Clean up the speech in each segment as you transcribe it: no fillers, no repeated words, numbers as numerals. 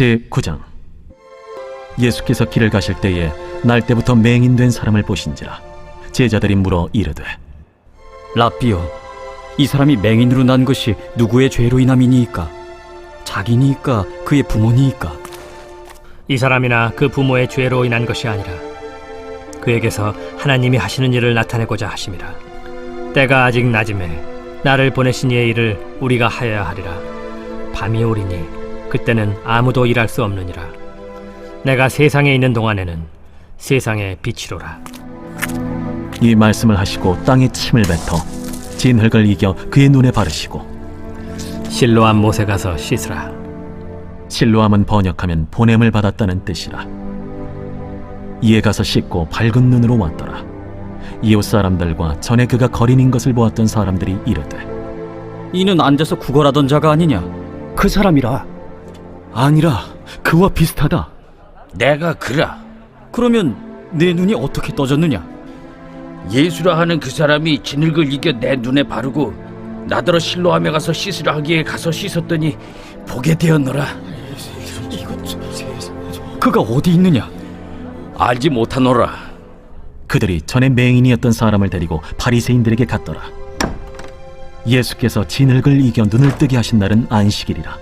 제9장. 예수께서 길을 가실 때에 날 때부터 맹인된 사람을 보신지라. 제자들이 물어 이르되, 랍비여, 이 사람이 맹인으로 난 것이 누구의 죄로 인함이니이까? 자기니이까 그의 부모니이까? 이 사람이나 그 부모의 죄로 인한 것이 아니라 그에게서 하나님이 하시는 일을 나타내고자 하심이라. 때가 아직 낮음에 나를 보내신 이의 일을 우리가 하여야 하리라. 밤이 오리니 그때는 아무도 일할 수 없느니라. 내가 세상에 있는 동안에는 세상의 빛이로라. 이 말씀을 하시고 땅에 침을 뱉어 진흙을 이겨 그의 눈에 바르시고, 실로암 못에 가서 씻으라. 실로암은 번역하면 보냄을 받았다는 뜻이라. 이에 가서 씻고 밝은 눈으로 왔더라. 이웃 사람들과 전에 그가 거린인 것을 보았던 사람들이 이르되, 이는 앉아서 구걸하던 자가 아니냐? 그 사람이라. 아니라 그와 비슷하다. 내가 그라. 그러면 내 눈이 어떻게 떠졌느냐? 예수라 하는 그 사람이 진흙을 이겨 내 눈에 바르고 나더러 실로암에 가서 씻으라 하기에 가서 씻었더니 보게 되었노라. 그가 어디 있느냐? 알지 못하노라. 그들이 전에 맹인이었던 사람을 데리고 바리새인들에게 갔더라. 예수께서 진흙을 이겨 눈을 뜨게 하신 날은 안식일이라.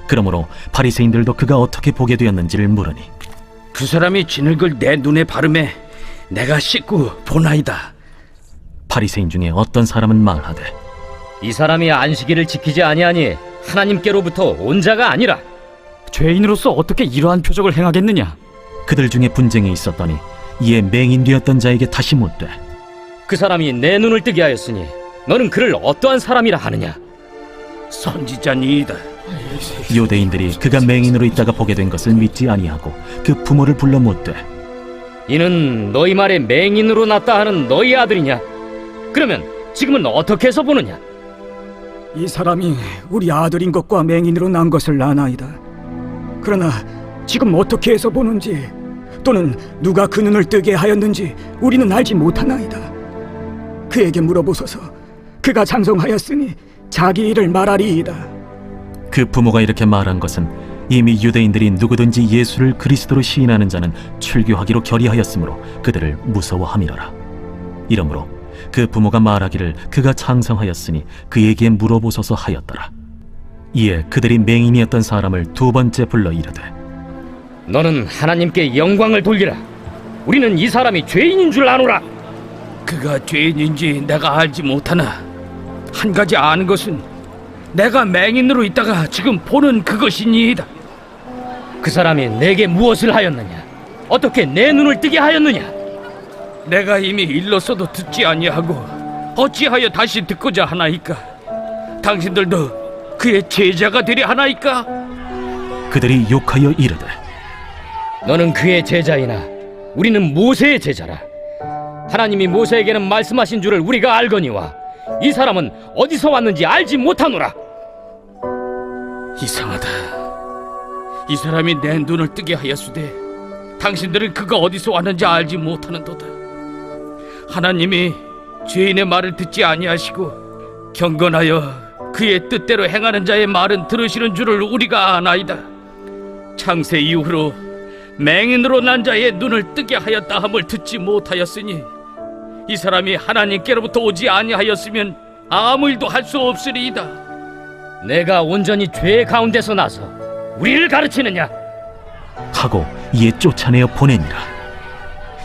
그러므로 바리새인들도 그가 어떻게 보게 되었는지를 물으니, 그 사람이 진흙을 내 눈에 바르매 내가 씻고 보나이다. 바리새인 중에 어떤 사람은 말하되, 이 사람이 안식일을 지키지 아니하니 하나님께로부터 온 자가 아니라. 죄인으로서 어떻게 이러한 표적을 행하겠느냐? 그들 중에 분쟁이 있었더니 이에 맹인되었던 자에게 다시 묻되, 그 사람이 내 눈을 뜨게 하였으니 너는 그를 어떠한 사람이라 하느냐? 선지자니이다. 유대인들이 그가 맹인으로 있다가 보게 된 것을 믿지 아니하고 그 부모를 불러 묻되, 이는 너희 말에 맹인으로 났다 하는 너희 아들이냐? 그러면 지금은 어떻게 해서 보느냐? 이 사람이 우리 아들인 것과 맹인으로 난 것을 아나이다. 그러나 지금 어떻게 해서 보는지 또는 누가 그 눈을 뜨게 하였는지 우리는 알지 못하나이다. 그에게 물어보소서. 그가 장성하였으니 자기 일을 말하리이다. 그 부모가 이렇게 말한 것은 이미 유대인들이 누구든지 예수를 그리스도로 시인하는 자는 출교하기로 결의하였으므로 그들을 무서워함이로라. 이러므로 그 부모가 말하기를 그가 장성하였으니 그에게 물어보소서 하였더라. 이에 그들이 맹인이었던 사람을 두 번째 불러 이르되, 너는 하나님께 영광을 돌리라. 우리는 이 사람이 죄인인 줄 아노라. 그가 죄인인지 내가 알지 못하나 한 가지 아는 것은 내가 맹인으로 있다가 지금 보는 그것이니이다. 그 사람이 내게 무엇을 하였느냐? 어떻게 내 눈을 뜨게 하였느냐? 내가 이미 일렀어도 듣지 아니하고 어찌하여 다시 듣고자 하나이까? 당신들도 그의 제자가 되려 하나이까? 그들이 욕하여 이르되, 너는 그의 제자이나 우리는 모세의 제자라. 하나님이 모세에게는 말씀하신 줄을 우리가 알거니와 이 사람은 어디서 왔는지 알지 못하노라. 이상하다. 이 사람이 내 눈을 뜨게 하였으되 당신들은 그가 어디서 왔는지 알지 못하는도다. 하나님이 죄인의 말을 듣지 아니하시고 경건하여 그의 뜻대로 행하는 자의 말은 들으시는 줄을 우리가 아나이다. 창세 이후로 맹인으로 난 자의 눈을 뜨게 하였다 함을 듣지 못하였으니 이 사람이 하나님께로부터 오지 아니하였으면 아무 일도 할 수 없으리이다. 내가 온전히 죄 가운데서 나서 우리를 가르치느냐? 하고 이에 쫓아내어 보내니라.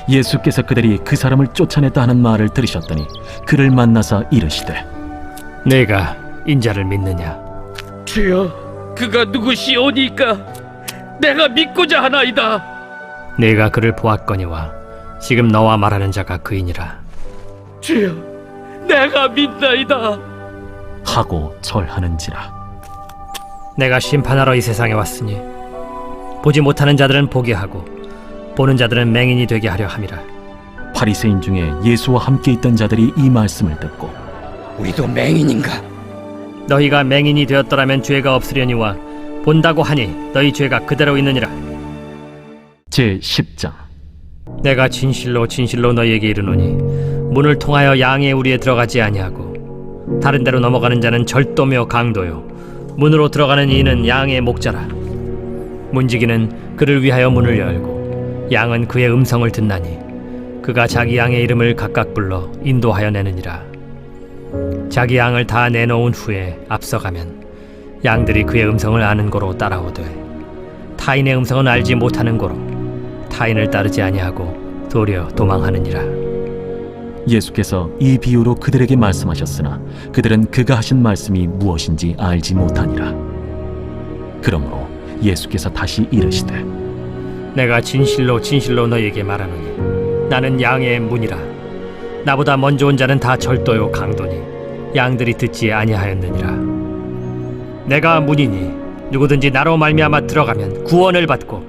예수께서 그들이 그 사람을 쫓아냈다 하는 말을 들으셨더니 그를 만나사 이르시되, 내가 인자를 믿느냐? 주여, 그가 누구시오니까 내가 믿고자 하나이다. 내가 그를 보았거니와 지금 너와 말하는 자가 그이니라. 주여, 내가 믿나이다. 하고 절하는지라. 내가 심판하러 이 세상에 왔으니 보지 못하는 자들은 보게 하고 보는 자들은 맹인이 되게 하려 함이라. 바리새인 중에 예수와 함께 있던 자들이 이 말씀을 듣고, 우리도 맹인인가? 너희가 맹인이 되었더라면 죄가 없으려니와 본다고 하니 너희 죄가 그대로 있느니라. 제10장. 내가 진실로 진실로 너희에게 이르노니 문을 통하여 양의 우리에 들어가지 아니하고 다른 데로 넘어가는 자는 절도며 강도요 문으로 들어가는 이는 양의 목자라. 문지기는 그를 위하여 문을 열고 양은 그의 음성을 듣나니 그가 자기 양의 이름을 각각 불러 인도하여 내느니라. 자기 양을 다 내놓은 후에 앞서가면 양들이 그의 음성을 아는 고로 따라오되 타인의 음성은 알지 못하는 고로 타인을 따르지 아니하고 도리어 도망하느니라. 예수께서 이 비유로 그들에게 말씀하셨으나 그들은 그가 하신 말씀이 무엇인지 알지 못하니라. 그러므로 예수께서 다시 이르시되 내가 진실로 진실로 너희에게 말하노니 나는 양의 문이라. 나보다 먼저 온 자는 다 절도요 강도니 양들이 듣지 아니하였느니라. 내가 문이니 누구든지 나로 말미암아 들어가면 구원을 받고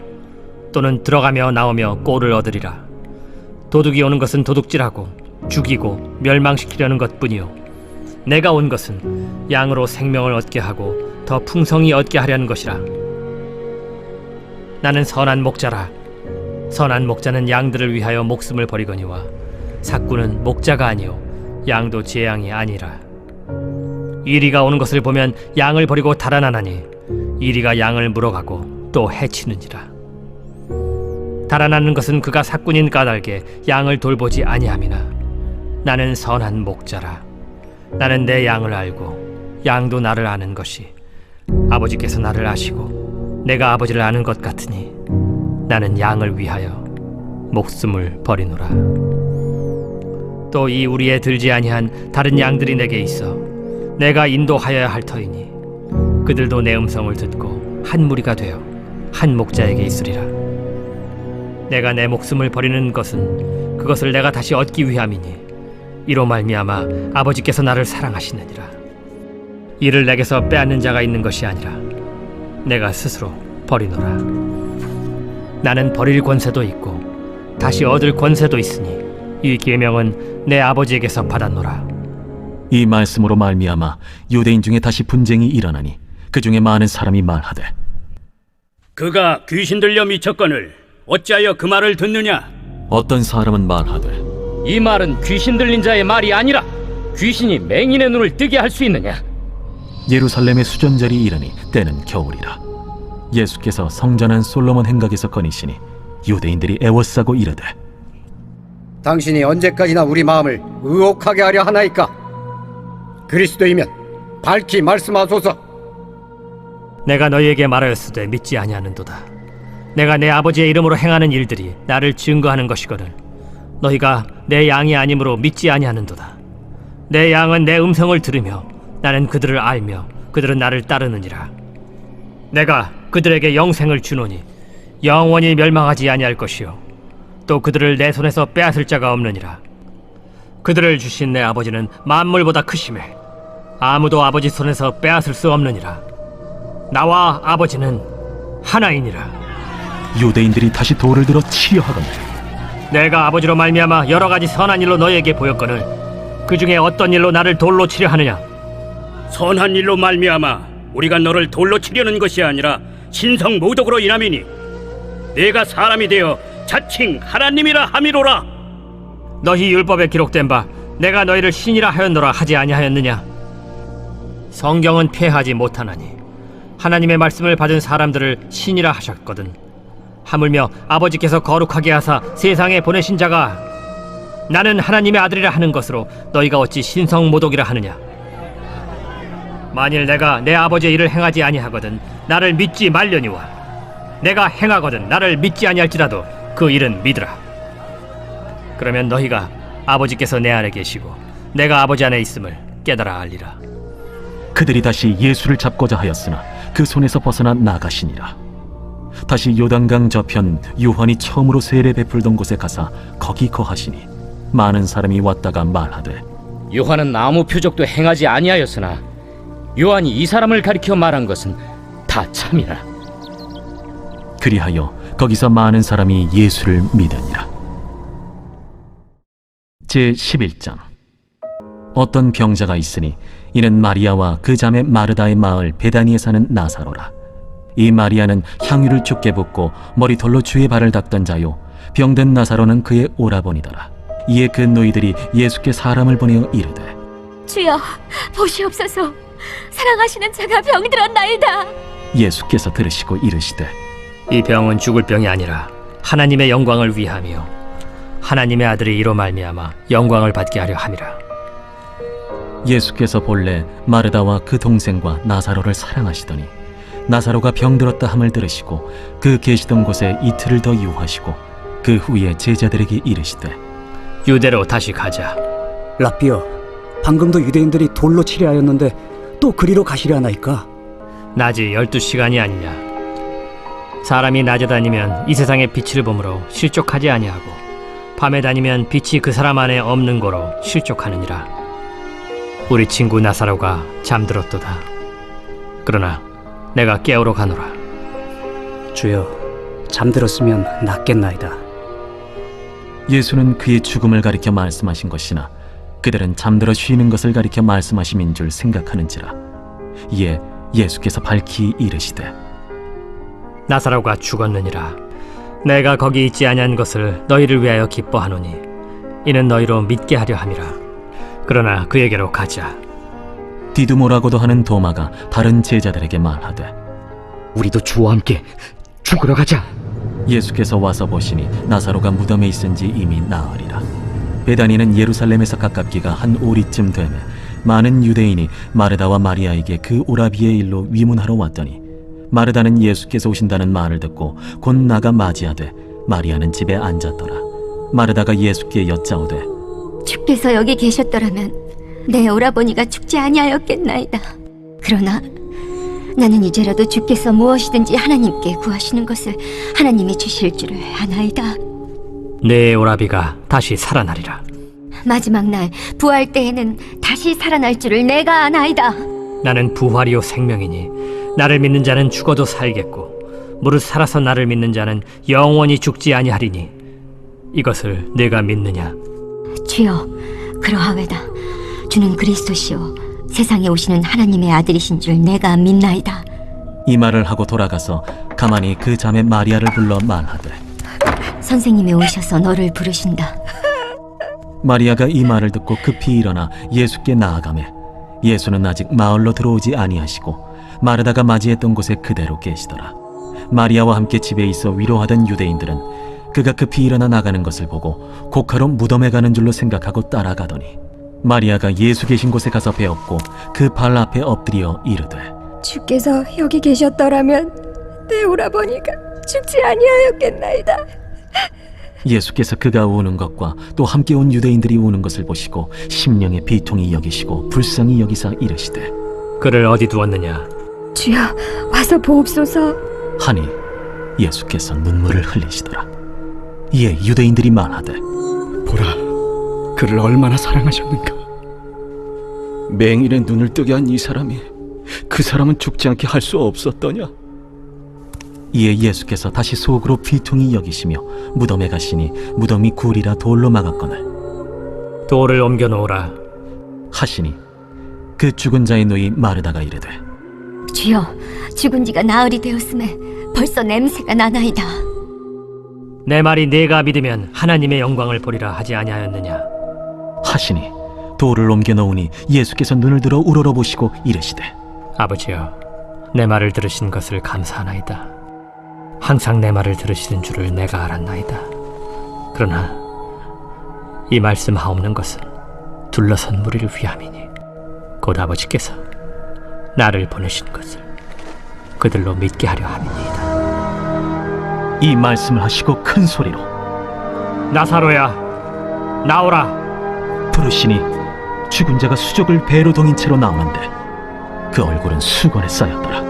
또는 들어가며 나오며 꼴을 얻으리라. 도둑이 오는 것은 도둑질하고 죽이고 멸망시키려는 것뿐이요 내가 온 것은 양으로 생명을 얻게 하고 더 풍성히 얻게 하려는 것이라. 나는 선한 목자라. 선한 목자는 양들을 위하여 목숨을 버리거니와 삭구는 목자가 아니요 양도 제 양이 아니라. 이리가 오는 것을 보면 양을 버리고 달아나나니 이리가 양을 물어가고 또 해치는지라. 달아나는 것은 그가 삭군인 까닭에 양을 돌보지 아니함이나 나는 선한 목자라. 나는 내 양을 알고 양도 나를 아는 것이 아버지께서 나를 아시고 내가 아버지를 아는 것 같으니 나는 양을 위하여 목숨을 버리노라. 또 이 우리에 들지 아니한 다른 양들이 내게 있어 내가 인도하여야 할 터이니 그들도 내 음성을 듣고 한 무리가 되어 한 목자에게 있으리라. 내가 내 목숨을 버리는 것은 그것을 내가 다시 얻기 위함이니 이로 말미암아 아버지께서 나를 사랑하시느니라. 이를 내게서 빼앗는 자가 있는 것이 아니라 내가 스스로 버리노라. 나는 버릴 권세도 있고 다시 얻을 권세도 있으니 이 계명은 내 아버지에게서 받았노라. 이 말씀으로 말미암아 유대인 중에 다시 분쟁이 일어나니 그 중에 많은 사람이 말하되 그가 귀신 들려 미쳤거늘 어찌하여 그 말을 듣느냐? 어떤 사람은 말하되 이 말은 귀신 들린 자의 말이 아니라 귀신이 맹인의 눈을 뜨게 할 수 있느냐? 예루살렘의 수전절이 이르니 때는 겨울이라. 예수께서 성전한 솔로몬 행각에서 거니시니 유대인들이 애워싸고 이르되 당신이 언제까지나 우리 마음을 의혹하게 하려 하나이까? 그리스도이면 밝히 말씀하소서. 내가 너희에게 말하였으되 믿지 아니하는도다. 내가 내 아버지의 이름으로 행하는 일들이 나를 증거하는 것이거늘 너희가 내 양이 아니므로 믿지 아니하는도다. 내 양은 내 음성을 들으며 나는 그들을 알며 그들은 나를 따르느니라. 내가 그들에게 영생을 주노니 영원히 멸망하지 아니할 것이요 또 그들을 내 손에서 빼앗을 자가 없느니라. 그들을 주신 내 아버지는 만물보다 크심에 아무도 아버지 손에서 빼앗을 수 없느니라. 나와 아버지는 하나이니라. 유대인들이 다시 돌을 들어 치려 하거늘 내가 아버지로 말미암아 여러 가지 선한 일로 너희에게 보였거늘 그 중에 어떤 일로 나를 돌로 치려 하느냐? 선한 일로 말미암아 우리가 너를 돌로 치려는 것이 아니라 신성 모독으로 인함이니 내가 사람이 되어 자칭 하나님이라 함이로라. 너희 율법에 기록된 바 내가 너희를 신이라 하였노라 하지 아니하였느냐? 성경은 폐하지 못하나니 하나님의 말씀을 받은 사람들을 신이라 하셨거든. 하물며 아버지께서 거룩하게 하사 세상에 보내신 자가 나는 하나님의 아들이라 하는 것으로 너희가 어찌 신성 모독이라 하느냐? 만일 내가 내 아버지의 일을 행하지 아니하거든 나를 믿지 말려니와 내가 행하거든 나를 믿지 아니할지라도 그 일은 믿으라. 그러면 너희가 아버지께서 내 안에 계시고 내가 아버지 안에 있음을 깨달아 알리라. 그들이 다시 예수를 잡고자 하였으나 그 손에서 벗어나 나가시니라. 다시 요단강 저편 요한이 처음으로 세례 베풀던 곳에 가사 거기 거하시니 많은 사람이 왔다가 말하되 요한은 아무 표적도 행하지 아니하였으나 요한이 이 사람을 가리켜 말한 것은 다 참이라. 그리하여 거기서 많은 사람이 예수를 믿으니라. 제11장. 어떤 병자가 있으니 이는 마리아와 그 자매 마르다의 마을 베다니에 사는 나사로라. 이 마리아는 향유를 죽게 붓고 머리털로 주의 발을 닦던 자요 병든 나사로는 그의 오라버니더라. 이에 그 노이들이 예수께 사람을 보내어 이르되 주여 보시옵소서 사랑하시는 자가 병들었나이다. 예수께서 들으시고 이르시되 이 병은 죽을 병이 아니라 하나님의 영광을 위함이요 하나님의 아들이 이로 말미암아 영광을 받게 하려 함이라. 예수께서 본래 마르다와 그 동생과 나사로를 사랑하시더니 나사로가 병들었다 함을 들으시고 그 계시던 곳에 이틀을 더 유하시고 그 후에 제자들에게 이르시되 유대로 다시 가자. 라삐여, 방금도 유대인들이 돌로 치려하였는데 또 그리로 가시려 하나이까? 낮이 12시간이 아니냐. 사람이 낮에 다니면 이 세상의 빛을 보므로 실족하지 아니하고 밤에 다니면 빛이 그 사람 안에 없는 거로 실족하느니라. 우리 친구 나사로가 잠들었도다. 그러나 내가 깨우러 가노라. 주여, 잠들었으면 낫겠나이다. 예수는 그의 죽음을 가리켜 말씀하신 것이나 그들은 잠들어 쉬는 것을 가리켜 말씀하심인 줄 생각하는지라. 이에 예수께서 밝히 이르시되 나사로가 죽었느니라. 내가 거기 있지 아니한 것을 너희를 위하여 기뻐하노니 이는 너희로 믿게 하려 함이라. 그러나 그에게로 가자. 디두모라고도 하는 도마가 다른 제자들에게 말하되 우리도 주와 함께 죽으러 가자. 예수께서 와서 보시니 나사로가 무덤에 있은지 이미 나으리라. 베다니는 예루살렘에서 가깝기가 한 오리쯤 되매 많은 유대인이 마르다와 마리아에게 그 오라비의 일로 위문하러 왔더니 마르다는 예수께서 오신다는 말을 듣고 곧 나가 맞이하되 마리아는 집에 앉았더라. 마르다가 예수께 여짜오되 주께서 여기 계셨더라면 내 오라버니가 죽지 아니하였겠나이다. 그러나 나는 이제라도 주께서 무엇이든지 하나님께 구하시는 것을 하나님이 주실 줄을 아나이다. 내 오라비가 다시 살아나리라. 마지막 날 부활 때에는 다시 살아날 줄을 내가 아나이다. 나는 부활이요 생명이니 나를 믿는 자는 죽어도 살겠고 무릇 살아서 나를 믿는 자는 영원히 죽지 아니하리니 이것을 내가 믿느냐? 주여, 그러하외다. 주는 그리스도시요 세상에 오시는 하나님의 아들이신 줄 내가 믿나이다. 이 말을 하고 돌아가서 가만히 그 자매 마리아를 불러 말하되 선생님이 오셔서 너를 부르신다. 마리아가 이 말을 듣고 급히 일어나 예수께 나아가매 예수는 아직 마을로 들어오지 아니하시고 마르다가 맞이했던 곳에 그대로 계시더라. 마리아와 함께 집에 있어 위로하던 유대인들은 그가 급히 일어나 나가는 것을 보고 곡하러 무덤에 가는 줄로 생각하고 따라가더니 마리아가 예수 계신 곳에 가서 배웠고 그 발 앞에 엎드려 이르되 주께서 여기 계셨더라면 내 오라버니가 죽지 아니하였겠나이다. 예수께서 그가 우는 것과 또 함께 온 유대인들이 우는 것을 보시고 심령의 비통이 여기시고 불쌍히 여기사 이르시되 그를 어디 두었느냐? 주여, 와서 보옵소서. 하니 예수께서 눈물을 흘리시더라. 이에 유대인들이 말하되 보라, 그를 얼마나 사랑하셨는가. 맹인의 눈을 뜨게 한 이 사람이 그 사람은 죽지 않게 할 수 없었더냐? 이에 예수께서 다시 속으로 비통히 여기시며 무덤에 가시니 무덤이 굴이라 돌로 막았거늘 돌을 옮겨 놓으라 하시니 그 죽은 자의 누이 마르다가 이르되 주여, 죽은 지가 나흘이 되었음에 벌써 냄새가 나나이다. 내 말이 네가 믿으면 하나님의 영광을 보리라 하지 아니하였느냐? 하시니 돌을 옮겨 놓으니 예수께서 눈을 들어 우러러보시고 이르시되 아버지여, 내 말을 들으신 것을 감사하나이다. 항상 내 말을 들으시는 줄을 내가 알았나이다. 그러나 이 말씀하옵는 것은 둘러선 무리를 위함이니 곧 아버지께서 나를 보내신 것을 그들로 믿게 하려 함이니이다. 이 말씀을 하시고 큰 소리로 나사로야, 나오라. 부르시니 죽은 자가 수족을 배로 동인 채로 나오는데 그 얼굴은 수건에 쌓였더라.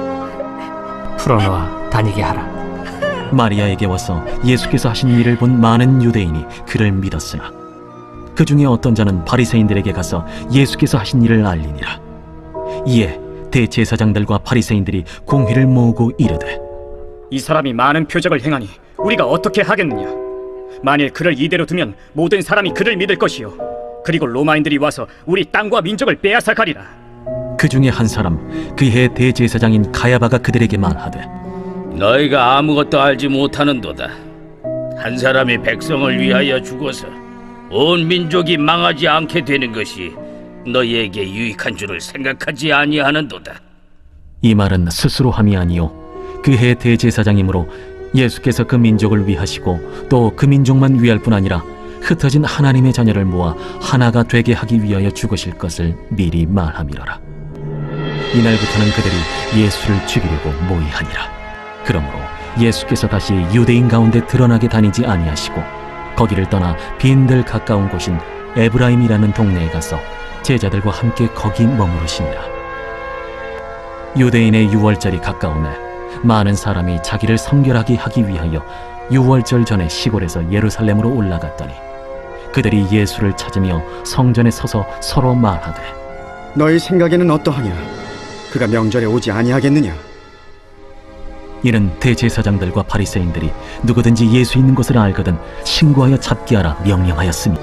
풀어놓아 다니게 하라. 마리아에게 와서 예수께서 하신 일을 본 많은 유대인이 그를 믿었으나 그 중에 어떤 자는 바리새인들에게 가서 예수께서 하신 일을 알리니라. 이에 대제사장들과 바리새인들이 공회를 모으고 이르되 이 사람이 많은 표적을 행하니 우리가 어떻게 하겠느냐. 만일 그를 이대로 두면 모든 사람이 그를 믿을 것이요 그리고 로마인들이 와서 우리 땅과 민족을 빼앗아 가리라. 그 중에 한 사람 그해 대제사장인 가야바가 그들에게 말하되 너희가 아무것도 알지 못하는도다. 한 사람이 백성을 위하여 죽어서 온 민족이 망하지 않게 되는 것이 너희에게 유익한 줄을 생각하지 아니하는도다. 이 말은 스스로 함이 아니요 그해 대제사장이므로 예수께서 그 민족을 위하시고 또 그 민족만 위할 뿐 아니라 흩어진 하나님의 자녀를 모아 하나가 되게 하기 위하여 죽으실 것을 미리 말함이로라. 이날부터는 그들이 예수를 죽이려고 모의하니라. 그러므로 예수께서 다시 유대인 가운데 드러나게 다니지 아니하시고 거기를 떠나 빈들 가까운 곳인 에브라임이라는 동네에 가서 제자들과 함께 거기 머무르시니라. 유대인의 유월절이 가까우매 많은 사람이 자기를 성결하게 하기 위하여 유월절 전에 시골에서 예루살렘으로 올라갔더니 그들이 예수를 찾으며 성전에 서서 서로 말하되 너희 생각에는 어떠하냐? 그가 명절에 오지 아니하겠느냐? 이는 대제사장들과 바리새인들이 누구든지 예수 있는 것을 알거든 신고하여 잡게 하라 명령하였으니